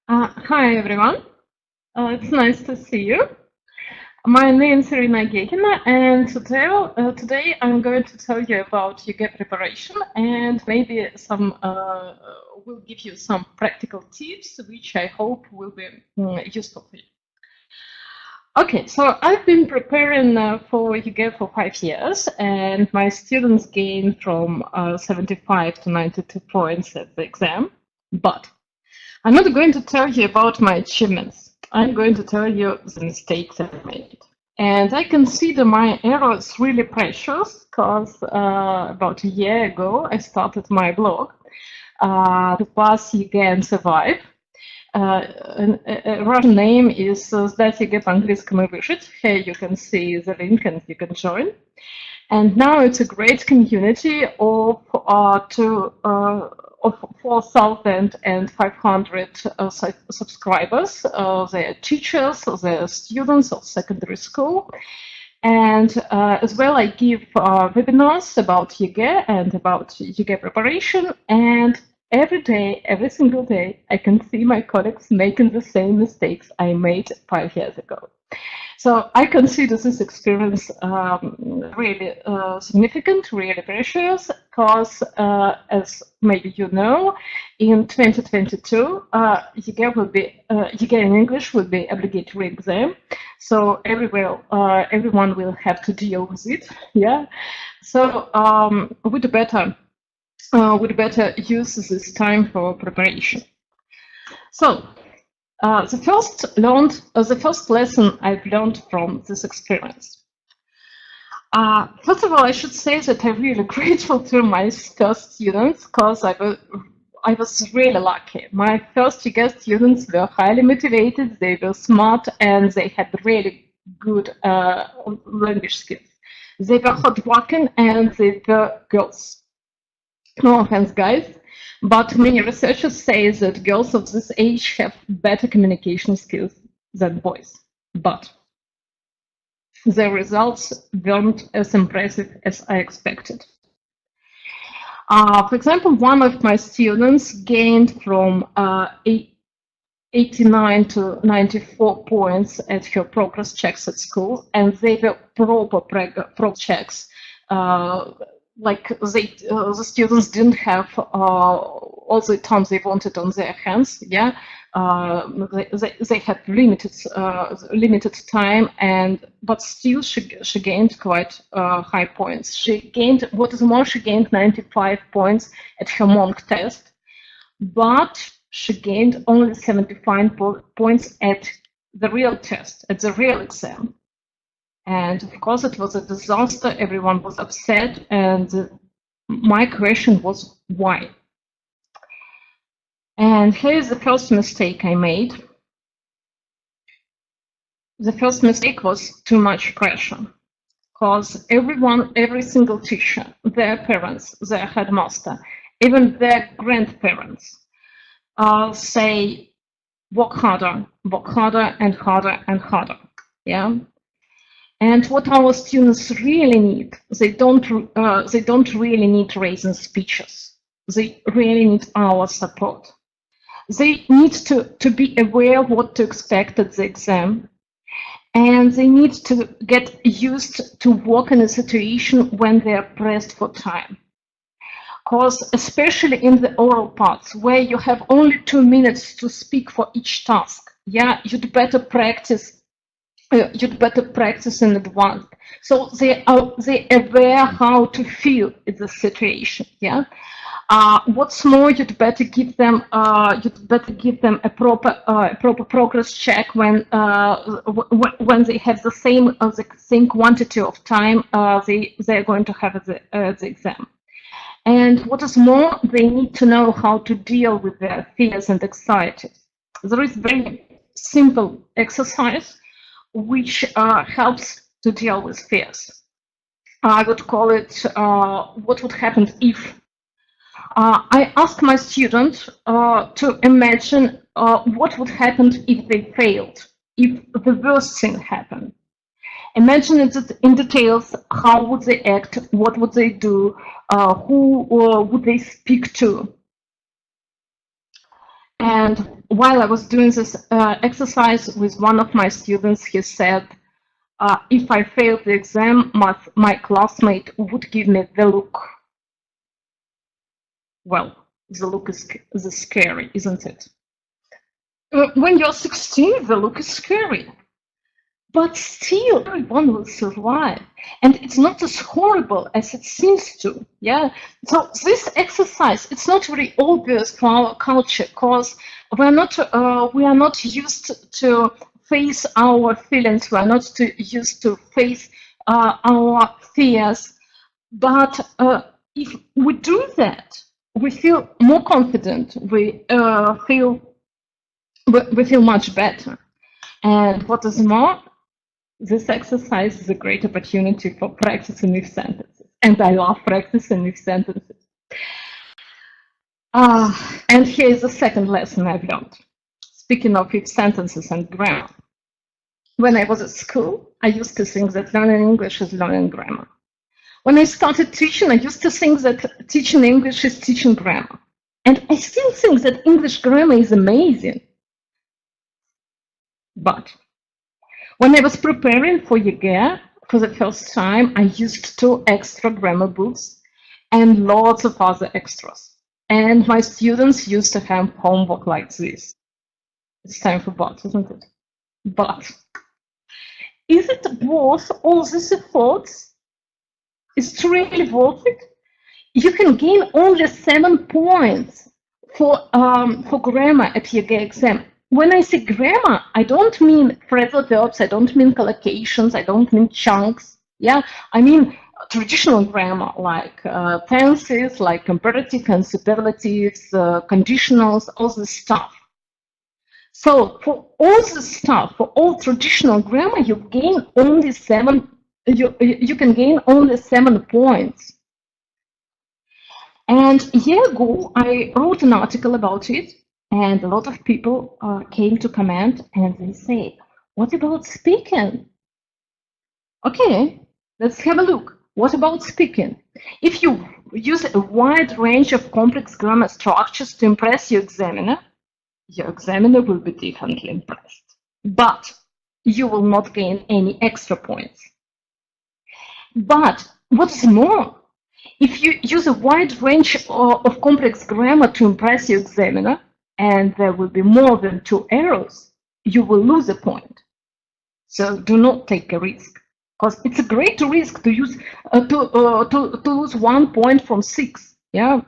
Hi everyone, it's nice to see you. My name is Irina Ageikina, and today I'm going to tell you about EGE preparation and maybe will give you some practical tips which I hope will be useful for you. Okay, so I've been preparing for EGE for 5 years, and my students gained from 75 to 92 points at the exam, but I'm not going to tell you about my achievements. I'm going to tell you the mistakes I made. And I consider my errors really precious because about a year ago I started my blog to pass EGE and survive. Russian name is «Сдать ЕГЭ по-английскому и выжить». Here you can see the link and you can join. And now it's a great community of 4,500 subscribers. They are teachers, they are students of secondary school. And as well, I give webinars about EGE and about EGE preparation. And every day, every single day, I can see my colleagues making the same mistakes I made 5 years ago. So I consider this experience really significant, really precious, because as maybe you know, in 2022, EGE in English will be obligatory exam. So everyone will have to deal with it. Yeah. So we'd better use this time for preparation. So. The first lesson I've learned from this experience. First of all, I should say that I'm really grateful to my first students because I was really lucky. My first EGE students were highly motivated, they were smart, and they had really good language skills. They were hardworking and they were girls. No offense, guys. But many researchers say that girls of this age have better communication skills than boys. But the results weren't as impressive as I expected. For example, one of my students gained from 89 to 94 points at her progress checks at school, and they were proper progress checks. The students didn't have all the time they wanted on their hands. Yeah, they had limited time, but still she gained quite high points. What is more, she gained 95 points at her mock test, but she gained only 75 points at the real test, at the real exam. And of course, it was a disaster. Everyone was upset. And my question was, why? And here's the first mistake I made. The first mistake was too much pressure. Because every single teacher, their parents, their headmaster, even their grandparents say, work harder and harder and harder. Yeah. And what our students really need, they don't really need raising speeches. They really need our support. They need to be aware of what to expect at the exam. And they need to get used to work in a situation when they're pressed for time. Because especially in the oral parts, where you have only 2 minutes to speak for each task, yeah, you'd better practice in advance, so they aware how to feel in the situation. Yeah. What's more, you'd better give them a proper progress check when they have the same quantity of time they're going to have the exam. And what is more, they need to know how to deal with their fears and anxieties. There is very simple exercise which helps to deal with fears. I would call it what would happen if. I ask my students to imagine what would happen if they failed, if the worst thing happened. Imagine it in details. How would they act? What would they do? Who would they speak to? And while I was doing this exercise with one of my students, he said, if I failed the exam, my classmate would give me the look. Well, the look is scary, isn't it? When you're 16, the look is scary. But still, everyone will survive. And it's not as horrible as it seems to, yeah? So this exercise, it's not very obvious for our culture, because we are not used to face our feelings, we are not used to face our fears. But if we do that, we feel more confident, we feel much better. And what is more, this exercise is a great opportunity for practicing if sentences. And I love practicing if sentences. And here is the second lesson I've learned. Speaking of if sentences and grammar. When I was at school, I used to think that learning English is learning grammar. When I started teaching, I used to think that teaching English is teaching grammar. And I still think that English grammar is amazing. But when I was preparing for EGE for the first time, I used 2 extra grammar books and lots of other extras. And my students used to have homework like this. It's time for but, isn't it? But is it worth all these efforts? Is it really worth it? You can gain only 7 points for grammar at EGE exam. When I say grammar, I don't mean phrasal verbs, I don't mean collocations, I don't mean chunks. Yeah, I mean traditional grammar like tenses, like comparative and superlatives, conditionals, all this stuff. So for all this stuff, for all traditional grammar, you gain only 7. You can gain only 7 points. And a year ago, I wrote an article about it. And a lot of people came to comment and they say, what about speaking? Okay, let's have a look. What about speaking? If you use a wide range of complex grammar structures to impress your examiner will be definitely impressed. But you will not gain any extra points. But what's more, if you use a wide range of complex grammar to impress your examiner, and there will be more than 2 errors, you will lose a point. So do not take a risk, because it's a great risk to use to lose 1 point from 6. Yeah.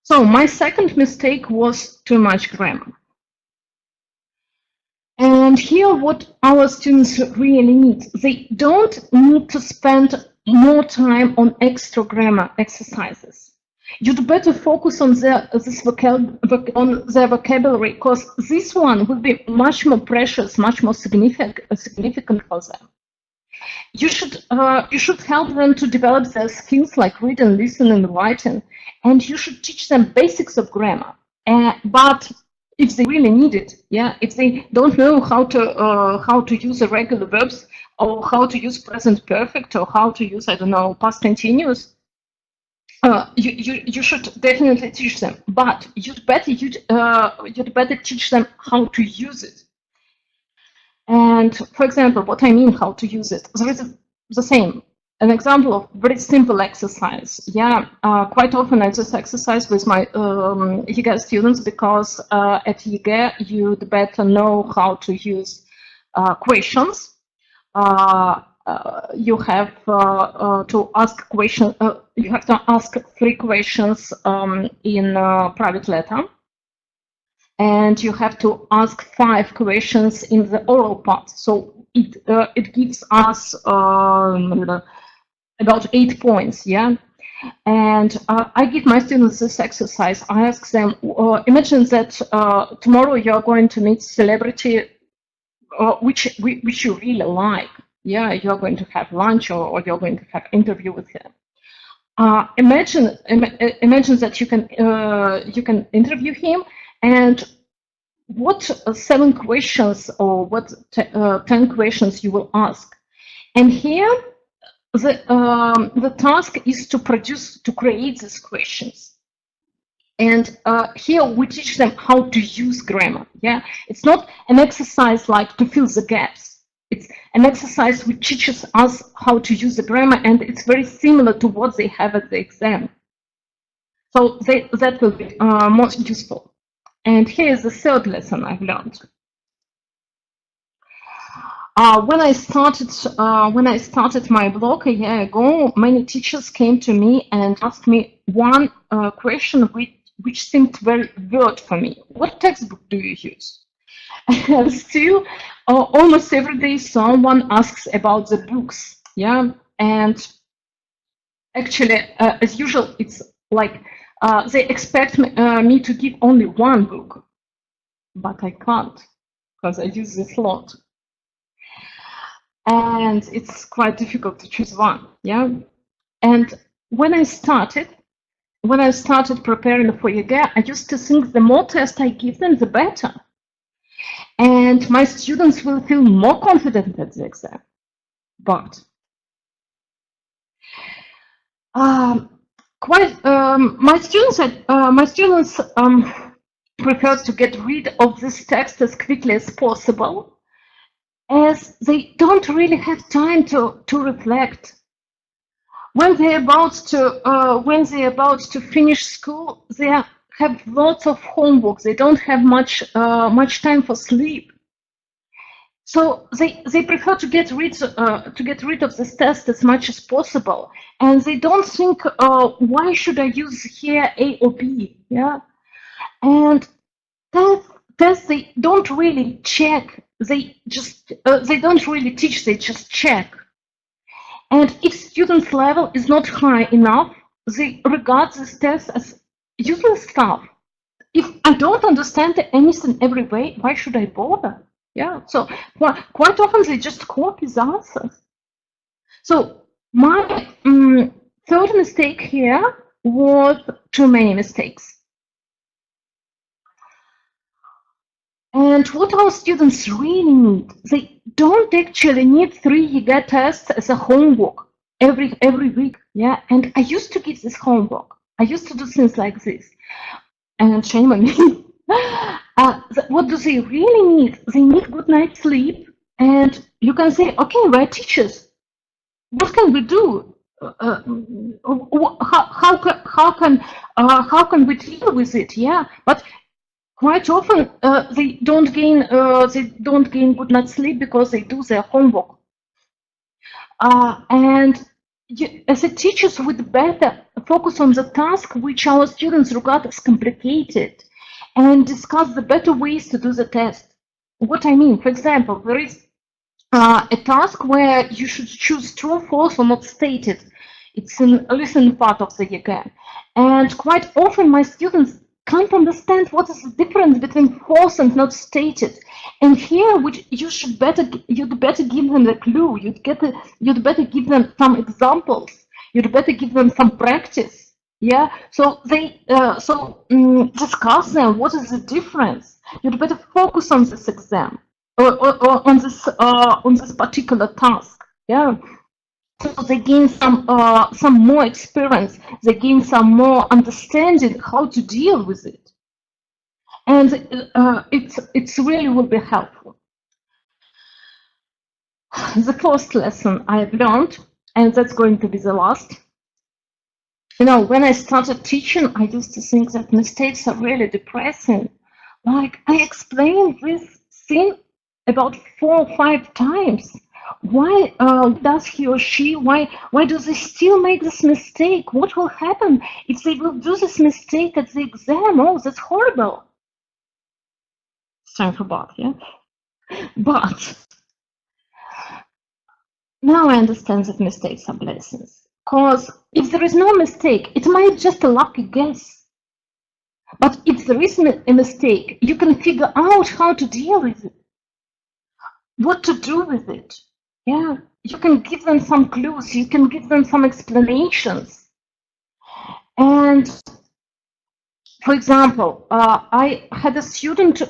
So my second mistake was too much grammar. And here, what our students really need, they don't need to spend more time on extra grammar exercises. You'd better focus on their vocabulary, because this one will be much more precious, much more significant for them. You should help them to develop their skills like reading, listening, and writing, and you should teach them basics of grammar. But if they really need it, yeah, if they don't know how to use irregular verbs, or how to use present perfect, or how to use, I don't know, past continuous, you should definitely teach them, but you'd better teach them how to use it. And for example, what I mean how to use it, there is the same, an example of very simple exercise. Yeah, quite often I do this exercise with my EGE students, because at EGE you'd better know how to use questions. You have to ask questions. You have to ask 3 questions in private letter, and you have to ask 5 questions in the oral part. So it gives us about 8 points. Yeah, and I give my students this exercise. I ask them, imagine that tomorrow you are going to meet celebrity which you really like. Yeah, you're going to have lunch, or you're going to have interview with him. Imagine that you can interview him, and what 7 questions or what 10 questions you will ask. And here the task is to create these questions. And here we teach them how to use grammar. Yeah, it's not an exercise like to fill the gaps. It's an exercise which teaches us how to use the grammar, and it's very similar to what they have at the exam. So that will be most useful. And here is the third lesson I've learned. When I started my blog a year ago, many teachers came to me and asked me one question which seemed very weird for me. What textbook do you use? And still, almost every day someone asks about the books. Yeah, and actually, as usual, it's like they expect me to give only one book, but I can't because I use this a lot. And it's quite difficult to choose one. Yeah, and when I started preparing for EGE, I used to think the more tests I give them, the better, and my students will feel more confident at the exam. But my students prefer to get rid of this text as quickly as possible, as they don't really have time to reflect. When they're about to finish school, they have lots of homework. They don't have much time for sleep. So they prefer to get rid of this test as much as possible, and they don't think why should I use here A or B, yeah, and tests they don't really check. They don't really teach. They just check. And if students' level is not high enough, they regard this test as useless stuff. If I don't understand anything every way, why should I bother? Yeah, so quite often they just copy the answers. So my third mistake here was too many mistakes. And what our students really need, they don't actually need 3 EGE tests as a homework every week. Yeah, and I used to give this homework. I used to do things like this, and shame on me. What do they really need? They need good night's sleep, and you can say, okay, we're teachers. What can we do? How can we deal with it? Yeah, but quite often they don't gain good night's sleep because they do their homework. And as a teachers, we'd better focus on the task which our students regard as complicated, and discuss the better ways to do the test. What I mean, for example, there is a task where you should choose true, false, or not stated. It's in a listening part of the EGE, and quite often my students can't understand what is the difference between false and not stated. And here, you'd better give them a clue. You'd better give them some examples. You'd better give them some practice. Yeah, so they discuss them. What is the difference? You'd better focus on this exam or on this particular task. Yeah, so they gain some more experience. They gain some more understanding how to deal with it, and it's really will be helpful. The first lesson I've learned, and that's going to be the last. You know, when I started teaching, I used to think that mistakes are really depressing. Like, I explained this thing about 4 or 5 times. Why does he or she, why do they still make this mistake? What will happen if they will do this mistake at the exam? Oh, that's horrible. It's time for bath, yeah? But now I understand that mistakes are blessings. Because if there is no mistake, it might just a lucky guess. But if there is a mistake, you can figure out how to deal with it, what to do with it. Yeah, you can give them some clues, you can give them some explanations. And for example, I had a student,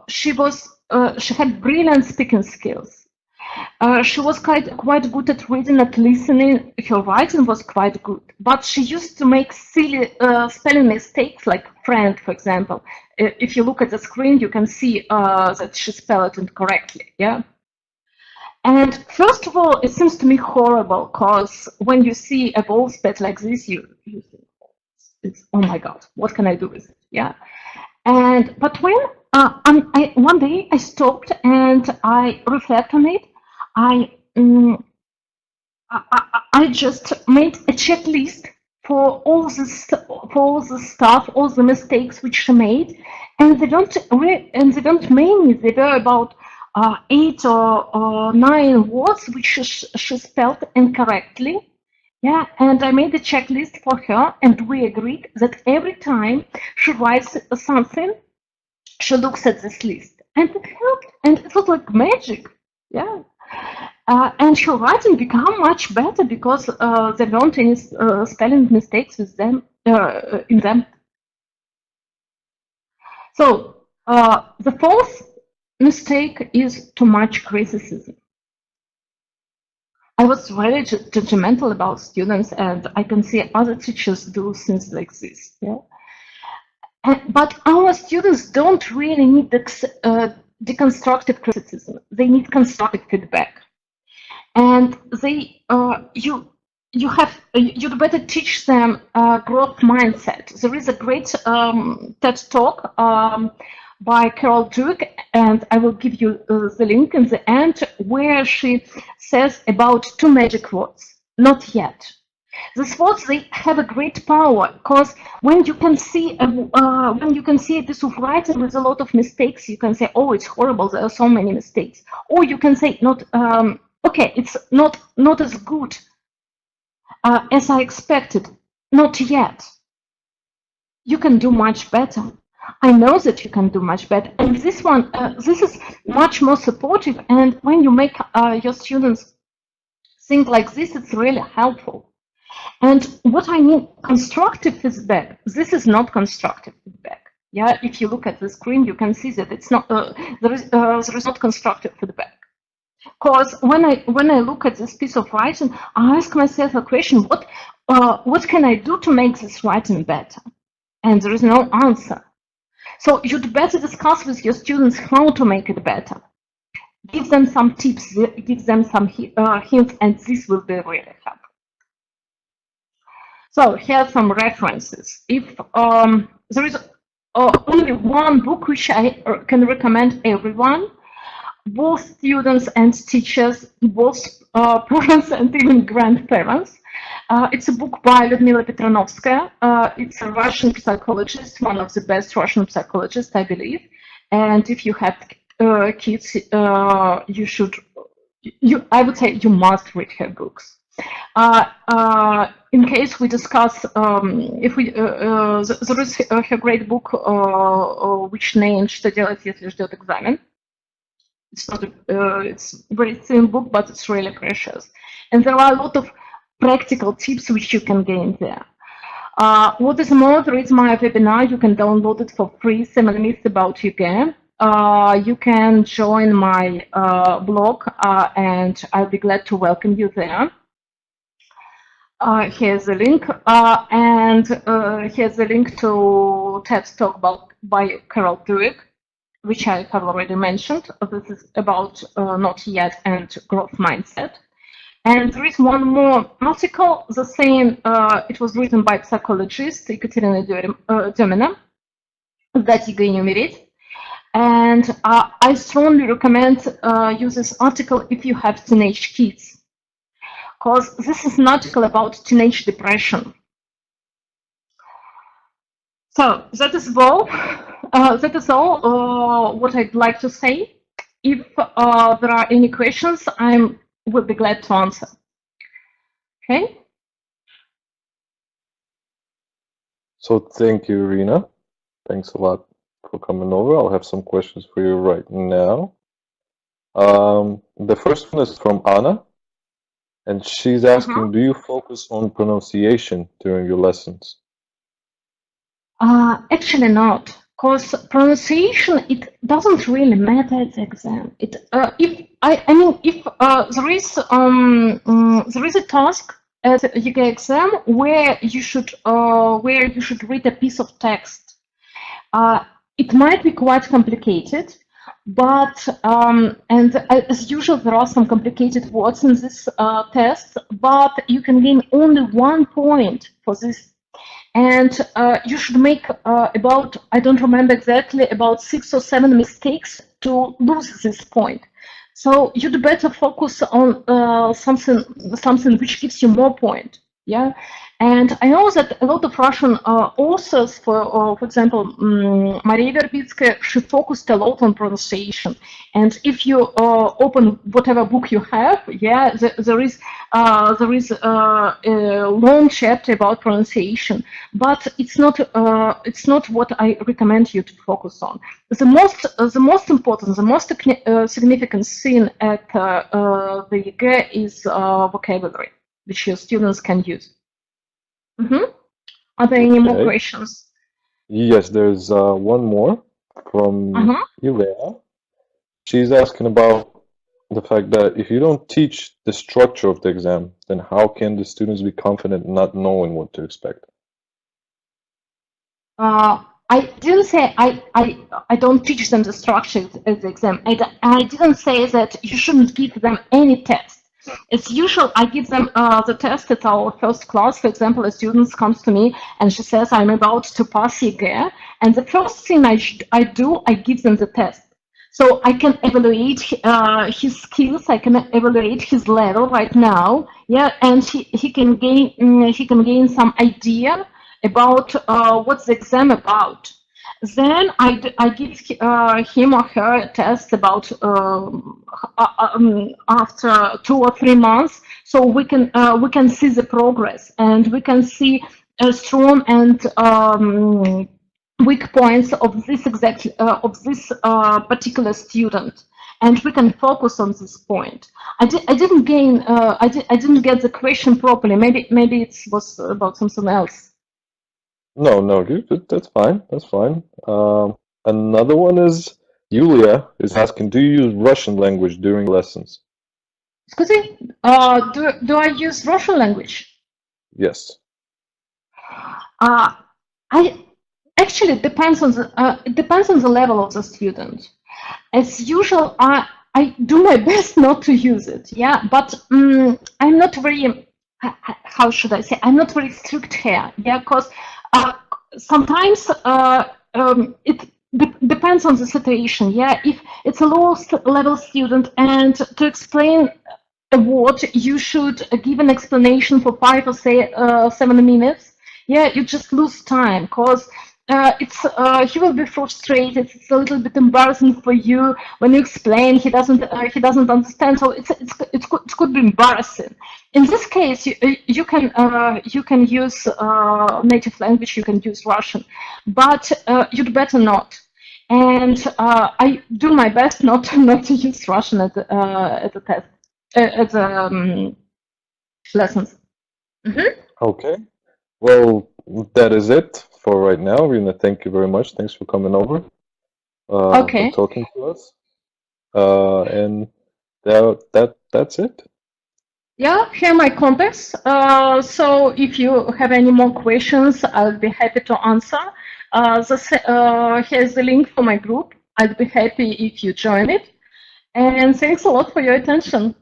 she had brilliant speaking skills. She was quite good at reading and listening. Her writing was quite good, but she used to make silly spelling mistakes, like friend, for example. If you look at the screen, you can see that she spelled it incorrectly. Yeah. And first of all, it seems to me horrible because when you see a ball spelled like this, you think, it's, oh my God, what can I do with it? Yeah. And but when one day I stopped and I reflect on it, I, um, I just made a checklist for all the stuff, all the mistakes which she made, and they don't many. They were about 8 or 9 words which she spelled incorrectly. Yeah, and I made a checklist for her, and we agreed that every time she writes something, she looks at this list, and it helped, and it was like magic. Yeah. And her writing became much better because there weren't any spelling mistakes with them in them. So the fourth mistake is too much criticism. I was really judgmental about students, and I can see other teachers do things like this. Yeah. But our students don't really need deconstructive criticism. They need constructive feedback. And you'd better teach them growth mindset. There is a great TED talk by Carol Dweck, and I will give you the link in the end, where she says about 2 magic words: not yet. These words, they have a great power, because when you can see a piece of writing with a lot of mistakes, you can say, oh, it's horrible, there are so many mistakes. Or you can say, not okay, it's not as good as I expected, not yet. You can do much better. I know that you can do much better. And this one, this is much more supportive. And when you make your students think like this, it's really helpful. And what I mean, constructive feedback, this is not constructive feedback. Yeah, if you look at the screen, you can see that it's not there is not constructive feedback. Because when I look at this piece of writing, I ask myself a question: what can I do to make this writing better? And there is no answer. So you'd better discuss with your students how to make it better. Give them some tips, give them some hints, and this will be really helpful. So here are some references. If there is only one book which I can recommend everyone, both students and teachers, both parents and even grandparents. It's a book by Lyudmila Petronovskaya. It's a Russian psychologist, one of the best Russian psychologists, I believe. And if you have kids, you should, I would say you must read her books. In case we discuss, there is her great book, which named «Что делать, если ждет экзамен». It's not it's a very thin book, but it's really precious. And there are a lot of practical tips which you can gain there. What is more, there is my webinar. You can download it for free, 7 Myths About EGE. You can join my blog, and I'll be glad to welcome you there. Here's the link, and here's the link to TED Talk by Carol Dweck, which I have already mentioned. This is about not yet and growth mindset. And there is one more article, the same, it was written by psychologist Ekaterina Demina, that you can enumerate. And I strongly recommend use this article if you have teenage kids, because this is an article about teenage depression. So that is all. That is all what I'd like to say. If there are any questions, I will be glad to answer. Okay. So thank you, Irina. Thanks a lot for coming over. I'll have some questions for you right now. The first one is from Anna, and she's asking, do you focus on pronunciation during your lessons? Actually not. Because pronunciation, it doesn't really matter at the exam. If there is a task at the EGE exam where you should read a piece of text, it might be quite complicated, but as usual, there are some complicated words in this test, but you can gain only 1 point for this. And you should make about, I don't remember exactly, about 6 or 7 mistakes to lose this point. So you'd better focus on something which gives you more point. Yeah, and I know that a lot of Russian authors, for example, Maria Verbitskaya, she focused a lot on pronunciation. And if you open whatever book you have, yeah, there is a long chapter about pronunciation, but it's not what I recommend you to focus on. The most important, the most significant thing at the EGE is vocabulary, which your students can use. Are there any more questions? Yes, there's one more from Irina. She's asking about the fact that if you don't teach the structure of the exam, then how can the students be confident not knowing what to expect? I didn't say I don't teach them the structure of the exam. I didn't say that you shouldn't give them any test. As usual, I give them the test at our first class. For example, a student comes to me and she says, I'm about to pass EGE. And the first thing I give them the test. So I can evaluate his skills, I can evaluate his level right now, yeah, and he can gain some idea about what's the exam about. Then I give him or her a test about after 2 or 3 months, so we can see the progress and we can see strong and weak points of this particular student, and we can focus on this point. I didn't get the question properly. Maybe it was about something else. No, that's fine. That's fine. Another one is Yulia is asking, do you use Russian language during lessons? Excuse me? Do I use Russian language? Yes. Actually, it depends on the level of the student. As usual, I do my best not to use it. Yeah, but I'm not very, how should I say? I'm not very strict here. Yeah, because sometimes it depends on the situation. Yeah, if it's a low level student and to explain a word, you should give an explanation for 5 or 7 minutes. Yeah, you just lose time because he will be frustrated. It's a little bit embarrassing for you when you explain. He doesn't understand. So it could be embarrassing. In this case, you can use native language. You can use Russian, but you'd better not. And I do my best not to use Russian at the test at the lessons. Okay. Well, that is it for right now. Irina, thank you very much. Thanks for coming over. For talking to us. And that's it. Yeah, here are my contacts. So if you have any more questions, I'll be happy to answer. Here's the link for my group. I'd be happy if you join it. And thanks a lot for your attention.